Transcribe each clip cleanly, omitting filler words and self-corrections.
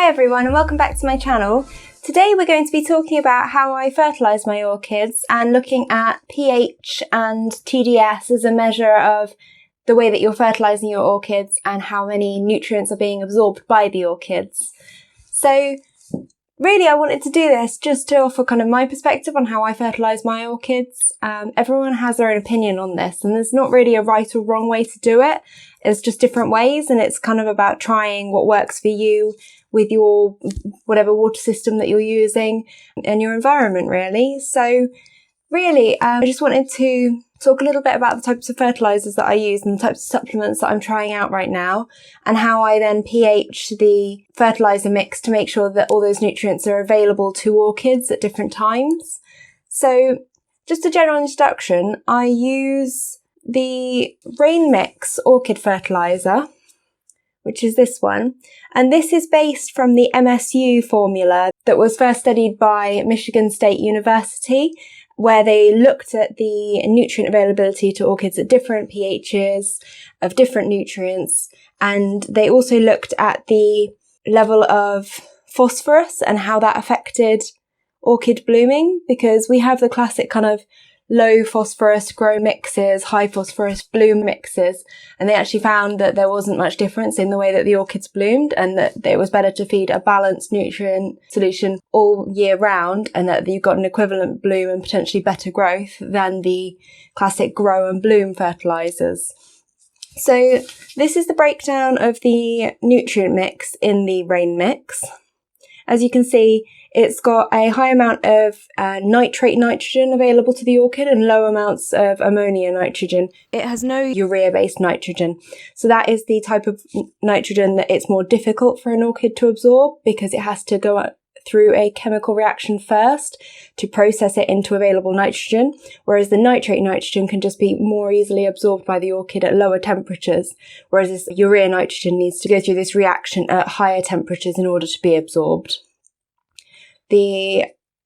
Hi everyone and welcome back to my channel. Today we're going to be talking about how I fertilise my orchids and looking at pH and TDS as a measure of the way that you're fertilising your orchids and how many nutrients are being absorbed by the orchids. So really I wanted to do this just to offer kind of my perspective on how I fertilise my orchids. Everyone has their own opinion on this and there's not really a right or wrong way to do it. It's just different ways and it's kind of about trying what works for you with your whatever water system that you're using and your environment really. So really I just wanted to talk a little bit about the types of fertilisers that I use and the types of supplements that I'm trying out right now and how I then pH the fertiliser mix to make sure that all those nutrients are available to orchids at different times. So just a general introduction, I use the RainMix orchid fertiliser, which is this one. And this is based from the MSU formula that was first studied by Michigan State University, where they looked at the nutrient availability to orchids at different pHs of different nutrients. And they also looked at the level of phosphorus and how that affected orchid blooming, because we have the classic kind of low phosphorus grow mixes, high phosphorus bloom mixes, and they actually found that there wasn't much difference in the way that the orchids bloomed and that it was better to feed a balanced nutrient solution all year round and that you got an equivalent bloom and potentially better growth than the classic grow and bloom fertilisers. So this is the breakdown of the nutrient mix in the RainMix. As you can see, it's got a high amount of nitrate nitrogen available to the orchid and low amounts of ammonia nitrogen. It has no urea-based nitrogen. So that is the type of nitrogen that it's more difficult for an orchid to absorb because it has to go through a chemical reaction first to process it into available nitrogen, whereas the nitrate nitrogen can just be more easily absorbed by the orchid at lower temperatures, whereas this urea nitrogen needs to go through this reaction at higher temperatures in order to be absorbed. The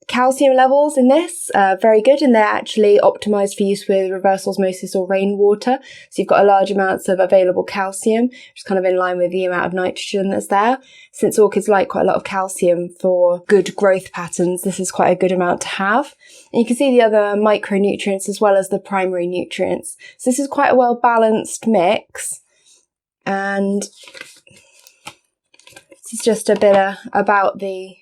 calcium levels in this are very good and they're actually optimised for use with reverse osmosis or rainwater. So you've got a large amounts of available calcium, which is kind of in line with the amount of nitrogen that's there. Since orchids like quite a lot of calcium for good growth patterns, this is quite a good amount to have. And you can see the other micronutrients as well as the primary nutrients. So this is quite a well balanced mix. And this is just a bit about the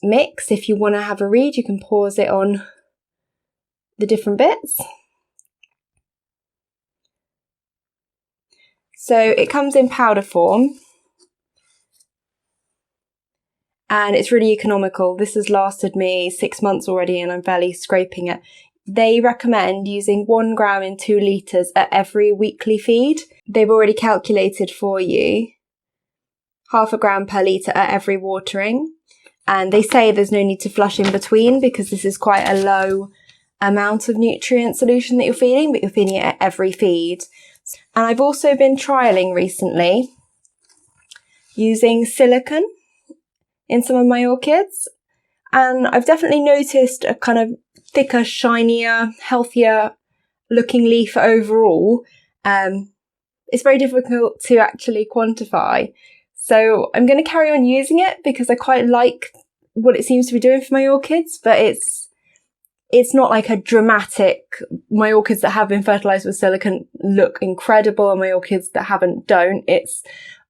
mix. If you want to have a read, you can pause it on the different bits. So it comes in powder form and it's really economical. This has lasted me 6 months already and I'm barely scraping it. They recommend using 1 gram in 2 litres at every weekly feed. They've already calculated for you 0.5 gram per litre at every watering. And they say there's no need to flush in between because this is quite a low amount of nutrient solution that you're feeding, but you're feeding it at every feed. And I've also been trialling recently using silicone in some of my orchids. And I've definitely noticed a kind of thicker, shinier, healthier looking leaf overall. It's very difficult to actually quantify. So I'm going to carry on using it because I quite like what it seems to be doing for my orchids, but it's not like a dramatic, my orchids that have been fertilised with silicone look incredible and my orchids that haven't don't.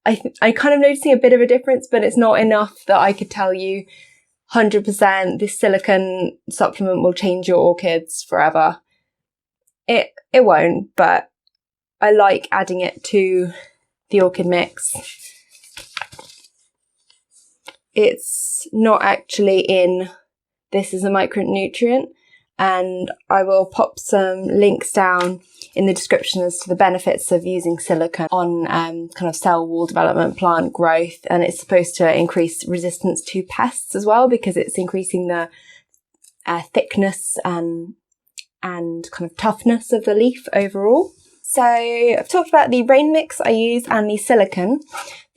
I kind of noticing a bit of a difference, but it's not enough that I could tell you 100% this silicone supplement will change your orchids forever. It won't, but I like adding it to the orchid mix. It's not actually in this as a micronutrient, and I will pop some links down in the description as to the benefits of using silicone on kind of cell wall development, plant growth, and it's supposed to increase resistance to pests as well because it's increasing the thickness and kind of toughness of the leaf overall. So I've talked about the RainMix I use and the silicone.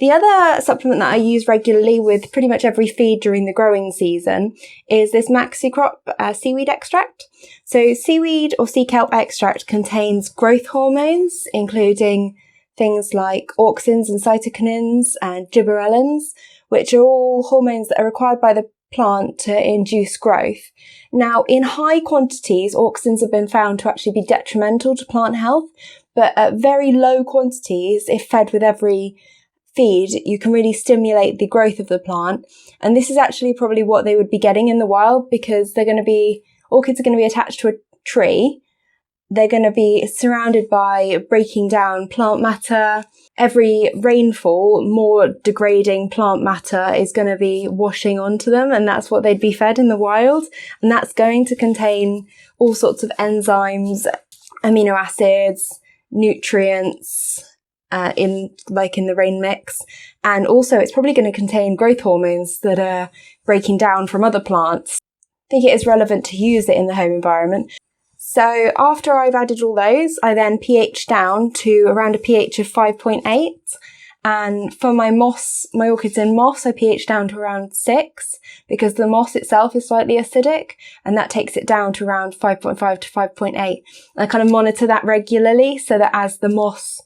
The other supplement that I use regularly with pretty much every feed during the growing season is this MaxiCrop seaweed extract. So seaweed or sea kelp extract contains growth hormones, including things like auxins and cytokinins and gibberellins, which are all hormones that are required by the plant to induce growth. Now, in high quantities, auxins have been found to actually be detrimental to plant health, but at very low quantities, if fed with every feed, you can really stimulate the growth of the plant. And this is actually probably what they would be getting in the wild, because orchids are going to be attached to a tree. They're going to be surrounded by breaking down plant matter. Every rainfall, more degrading plant matter is going to be washing onto them, and that's what they'd be fed in the wild. And that's going to contain all sorts of enzymes, amino acids, nutrients, in the RainMix. And also it's probably going to contain growth hormones that are breaking down from other plants. I think it is relevant to use it in the home environment. So after I've added all those, I then pH down to around a pH of 5.8. And for my orchids in moss, I pH down to around 6, because the moss itself is slightly acidic, and that takes it down to around 5.5 to 5.8. I kind of monitor that regularly so that as the moss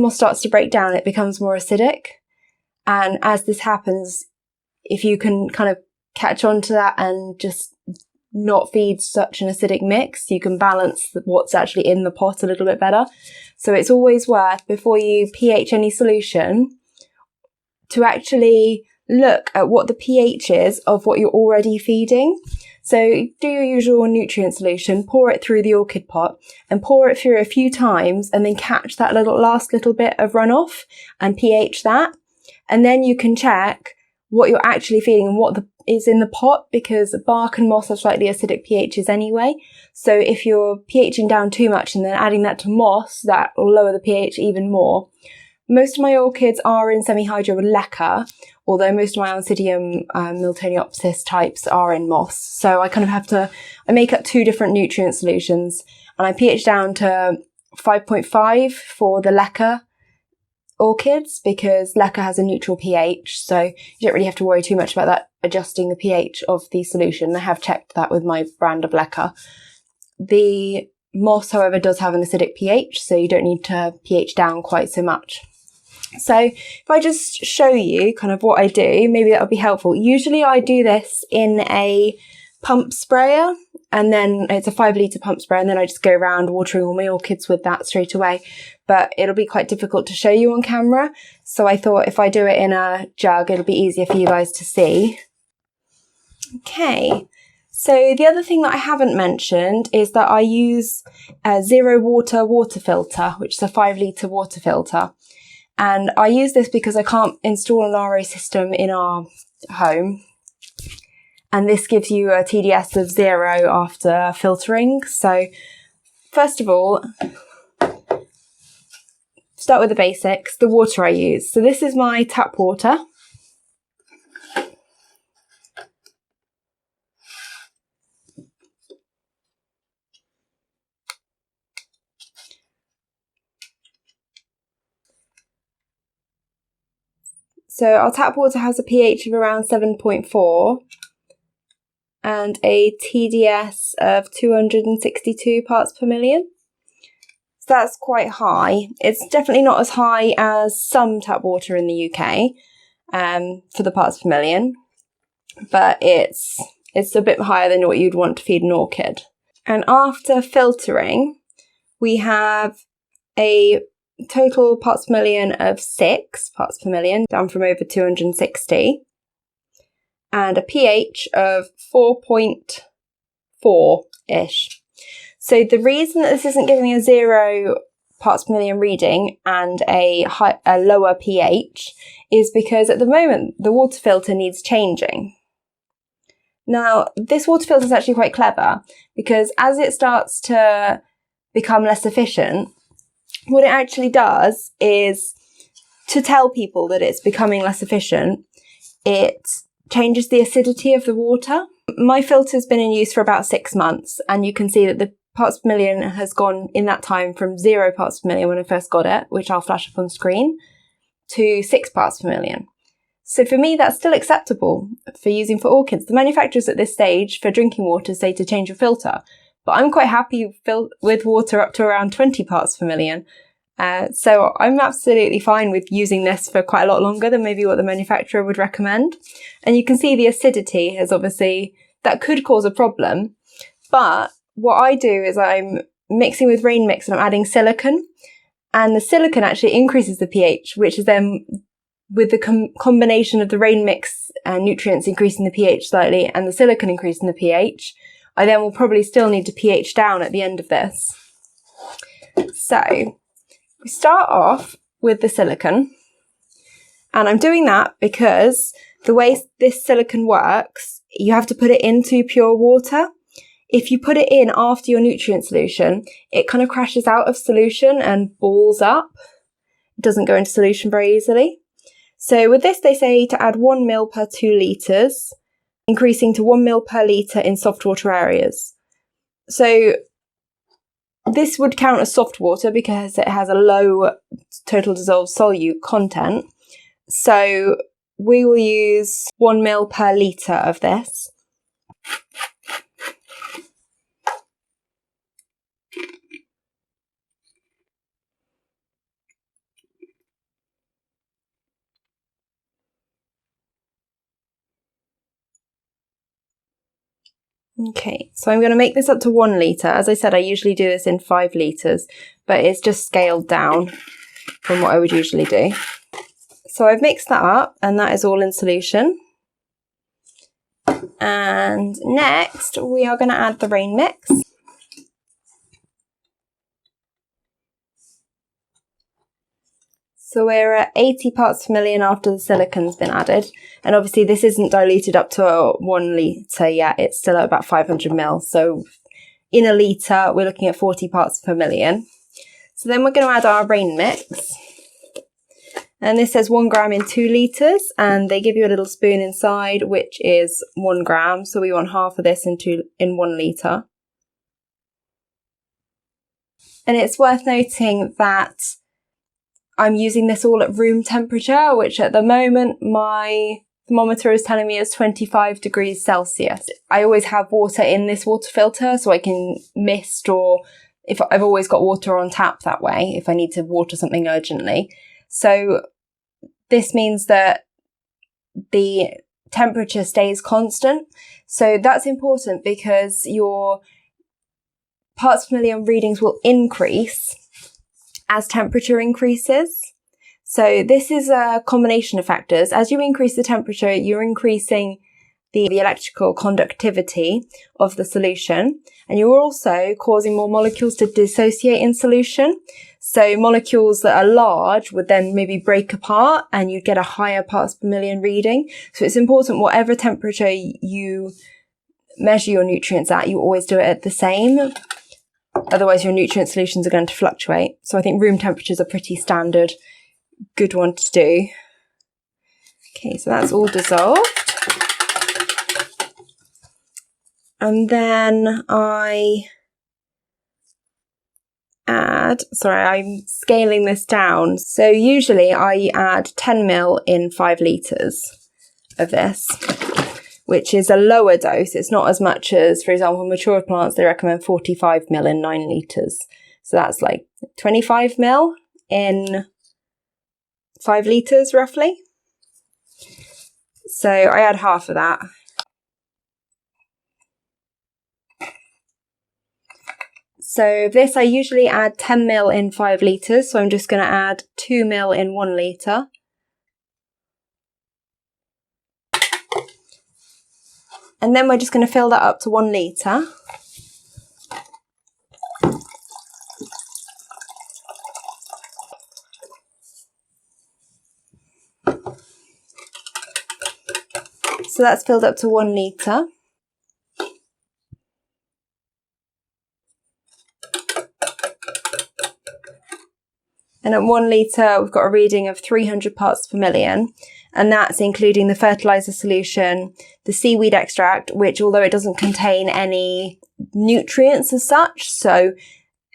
starts to break down, it becomes more acidic. And as this happens, if you can kind of catch on to that and just not feed such an acidic mix, you can balance what's actually in the pot a little bit better. So it's always worth, before you pH any solution, to actually look at what the pH is of what you're already feeding. So do your usual nutrient solution, pour it through the orchid pot, and pour it through a few times, and then catch that last little bit of runoff and pH that. And then you can check what you're actually feeding and what is in the pot, because bark and moss have slightly acidic pHs anyway. So if you're pHing down too much and then adding that to moss, that will lower the pH even more. Most of my orchids are in semi-hydro with leca, although most of my Oncidium Miltoniopsis types are in moss. So I kind of I make up 2 different nutrient solutions, and I pH down to 5.5 for the leca orchids, because leca has a neutral pH, so you don't really have to worry too much about that adjusting the pH of the solution. I have checked that with my brand of leca. The moss, however, does have an acidic pH, so you don't need to pH down quite so much. So if I just show you kind of what I do, maybe that'll be helpful. Usually I do this in a pump sprayer, and then it's a 5-litre pump sprayer, and then I just go around watering all my orchids with that straight away. But it'll be quite difficult to show you on camera, so I thought if I do it in a jug, it'll be easier for you guys to see. Okay, so the other thing that I haven't mentioned is that I use a zero water filter, which is a 5-litre water filter. And I use this because I can't install an RO system in our home. And this gives you a TDS of 0 after filtering. So first of all, start with the basics, the water I use. So this is my tap water. So our tap water has a pH of around 7.4 and a TDS of 262 parts per million. So that's quite high. It's definitely not as high as some tap water in the UK for the parts per million, but it's a bit higher than what you'd want to feed an orchid. And after filtering, we have a total parts per million of 6 parts per million, down from over 260, and a pH of 4.4-ish. So the reason that this isn't giving me a 0 parts per million reading and a lower pH is because at the moment the water filter needs changing. Now, this water filter is actually quite clever, because as it starts to become less efficient, what it actually does is, to tell people that it's becoming less efficient, it changes the acidity of the water. My filter's been in use for about 6 months, and you can see that the parts per million has gone in that time from 0 parts per million when I first got it, which I'll flash up on screen, to 6 parts per million. So for me, that's still acceptable for using for orchids. The manufacturers at this stage for drinking water say to change your filter, but I'm quite happy with water up to around 20 parts per million. So I'm absolutely fine with using this for quite a lot longer than maybe what the manufacturer would recommend. And you can see the acidity is obviously, that could cause a problem. But what I do is I'm mixing with RainMix and I'm adding silicon. And the silicon actually increases the pH, which is then with the combination of the RainMix and nutrients increasing the pH slightly and the silicon increasing the pH, I then will probably still need to pH down at the end of this. So we start off with the silicon, and I'm doing that because the way this silicon works, you have to put it into pure water. If you put it in after your nutrient solution, it kind of crashes out of solution and balls up. It doesn't go into solution very easily. So with this, they say to add 1 ml per 2 litres, increasing to 1 ml per litre in soft water areas. So this would count as soft water because it has a low total dissolved solute content. So we will use 1 ml per litre of this. Okay, so I'm going to make this up to 1 litre. As I said, I usually do this in 5 litres, but it's just scaled down from what I would usually do. So I've mixed that up and that is all in solution. And next we are going to add the RainMix. So we're at 80 parts per million after the silicon's been added. And obviously this isn't diluted up to 1 litre yet, it's still at about 500 ml. So in a litre, we're looking at 40 parts per million. So then we're going to add our RainMix. And this says 1 gram in 2 litres, and they give you a little spoon inside, which is 1 gram. So we want half of this in 1 litre. And it's worth noting that I'm using this all at room temperature, which at the moment my thermometer is telling me is 25 degrees Celsius. I always have water in this water filter so I can mist, or if I've always got water on tap that way if I need to water something urgently. So this means that the temperature stays constant. So that's important because your parts per million readings will increase as temperature increases. So this is a combination of factors. As you increase the temperature, you're increasing the electrical conductivity of the solution, and you're also causing more molecules to dissociate in solution. So molecules that are large would then maybe break apart and you'd get a higher parts per million reading. So it's important, whatever temperature you measure your nutrients at, you always do it at the same. Otherwise your nutrient solutions are going to fluctuate. So I think room temperature is a pretty standard, good one to do. Okay, so that's all dissolved. And then I'm scaling this down. So usually I add 10 ml in 5 litres of this, which is a lower dose. It's not as much as, for example, mature plants, they recommend 45 ml in 9 litres. So that's like 25 ml in 5 litres roughly. So I add half of that. So this I usually add 10 ml in 5 litres. So I'm just going to add 2 ml in 1 litre. And then we're just going to fill that up to 1 litre. So that's filled up to 1 litre. And at 1 litre, we've got a reading of 300 parts per million. And that's including the fertiliser solution, the seaweed extract, which although it doesn't contain any nutrients as such, so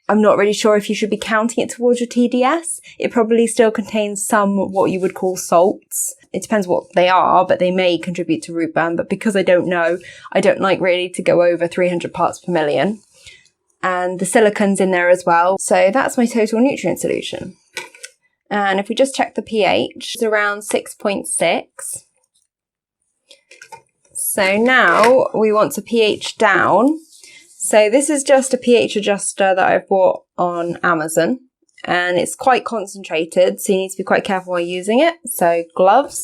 I'm not really sure if you should be counting it towards your TDS. It probably still contains some what you would call salts. It depends what they are, but they may contribute to root burn. But because I don't know, I don't like really to go over 300 parts per million. and the silicon's in there as well. So that's my total nutrient solution. And if we just check the pH, it's around 6.6. So now we want to pH down. So this is just a pH adjuster that I've bought on Amazon, and it's quite concentrated, so you need to be quite careful while using it. So gloves,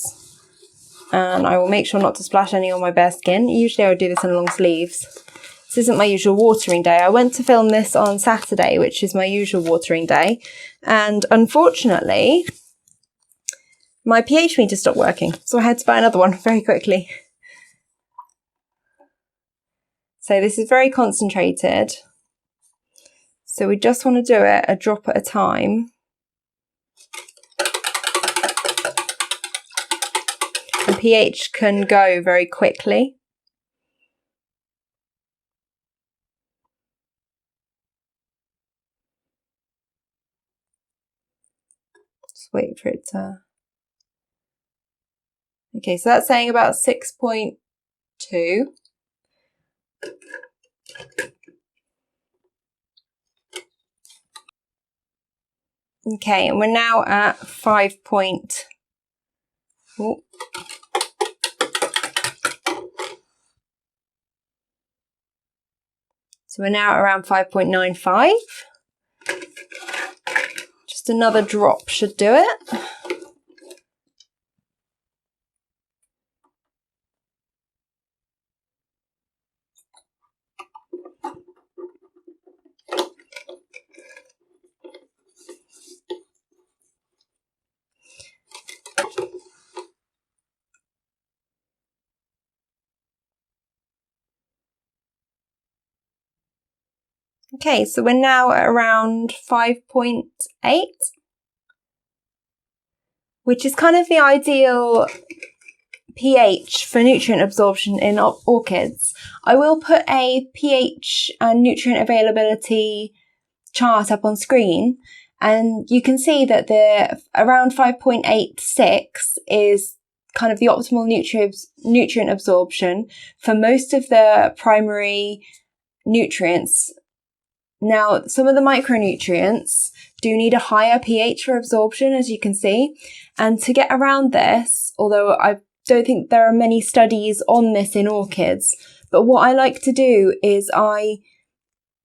and I will make sure not to splash any on my bare skin. Usually I would do this in long sleeves. This isn't my usual watering day. I went to film this on Saturday, which is my usual watering day, and unfortunately my pH meter stopped working, so I had to buy another one very quickly. So this is very concentrated. So we just want to do it a drop at a time. The pH can go very quickly. Just wait for it to... Okay, so that's saying about 6.2. Okay, and we're now at 5. So we're now at around 5.95. Just another drop should do it. Okay, so we're now at around 5.8, which is kind of the ideal pH for nutrient absorption in orchids. I will put a pH and nutrient availability chart up on screen, and you can see that the around 5.86 is kind of the optimal nutrient absorption for most of the primary nutrients. Now, some of the micronutrients do need a higher pH for absorption, as you can see. And to get around this, although I don't think there are many studies on this in orchids, but what I like to do is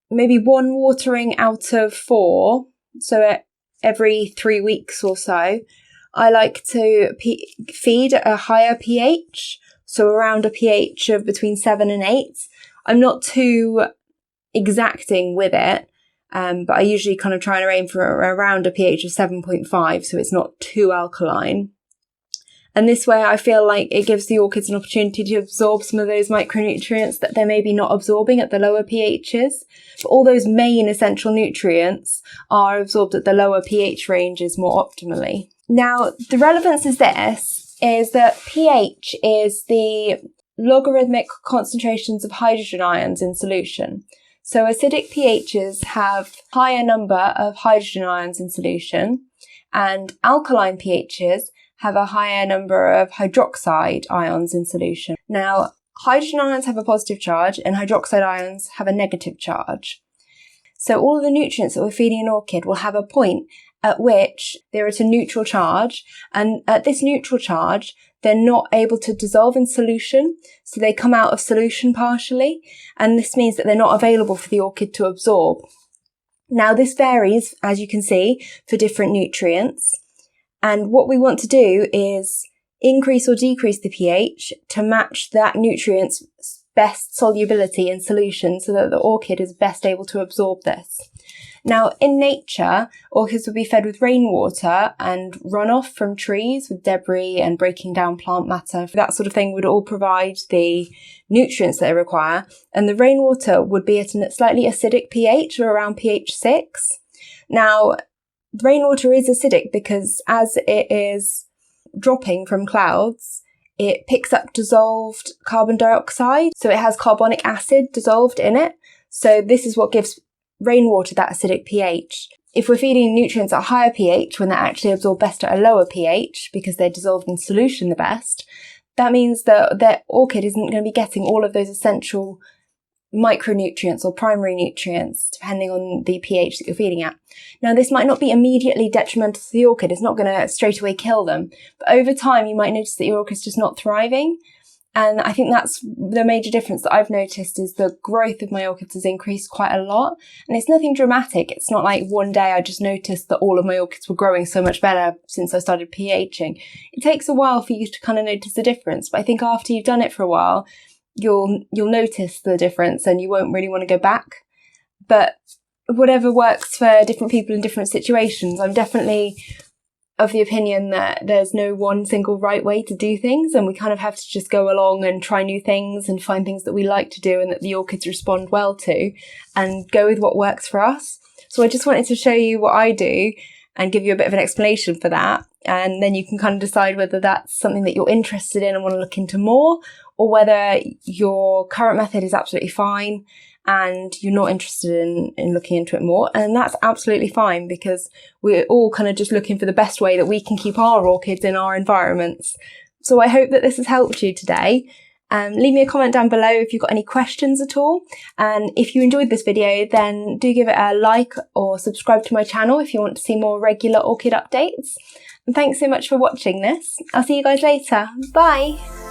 maybe one watering out of 4, so every 3 weeks or so, I like to feed a higher pH, so around a pH of between 7 and 8. I'm not too exacting with it, but I usually kind of try and aim for around a pH of 7.5, so it's not too alkaline. And this way I feel like it gives the orchids an opportunity to absorb some of those micronutrients that they're maybe not absorbing at the lower pHs. But all those main essential nutrients are absorbed at the lower pH ranges more optimally. Now, the relevance is that pH is the logarithmic concentrations of hydrogen ions in solution. So acidic pHs have higher number of hydrogen ions in solution, and alkaline pHs have a higher number of hydroxide ions in solution. Now, hydrogen ions have a positive charge and hydroxide ions have a negative charge. So all of the nutrients that we're feeding an orchid will have a point at which they're at a neutral charge, and at this neutral charge, they're not able to dissolve in solution, so they come out of solution partially, and this means that they're not available for the orchid to absorb. Now, this varies, as you can see, for different nutrients, and what we want to do is increase or decrease the pH to match that nutrient's best solubility in solution so that the orchid is best able to absorb this. Now, in nature, orchids would be fed with rainwater and runoff from trees with debris and breaking down plant matter. That sort of thing would all provide the nutrients that they require. And the rainwater would be at a slightly acidic pH, or around pH 6. Now, rainwater is acidic because as it is dropping from clouds, it picks up dissolved carbon dioxide. So it has carbonic acid dissolved in it. So this is what gives rainwater that acidic pH. If we're feeding nutrients at a higher pH when they're actually absorbed best at a lower pH because they're dissolved in solution the best, that means that their orchid isn't going to be getting all of those essential micronutrients or primary nutrients, depending on the pH that you're feeding at. Now, this might not be immediately detrimental to the orchid. It's not going to straight away kill them. But over time, you might notice that your orchid's just not thriving. And I think that's the major difference that I've noticed, is the growth of my orchids has increased quite a lot. And it's nothing dramatic. It's not like one day I just noticed that all of my orchids were growing so much better since I started pHing. It takes a while for you to kind of notice the difference. But I think after you've done it for a while, you'll notice the difference and you won't really want to go back. But whatever works for different people in different situations, I'm definitely of the opinion that there's no one single right way to do things, and we kind of have to just go along and try new things and find things that we like to do and that the orchids respond well to, and go with what works for us. So I just wanted to show you what I do and give you a bit of an explanation for that, and then you can kind of decide whether that's something that you're interested in and want to look into more, or whether your current method is absolutely fine and you're not interested in looking into it more. And that's absolutely fine, because we're all kind of just looking for the best way that we can keep our orchids in our environments. So I hope that this has helped you today. Leave me a comment down below if you've got any questions at all. And if you enjoyed this video, then do give it a like or subscribe to my channel if you want to see more regular orchid updates. And thanks so much for watching this. I'll see you guys later. Bye!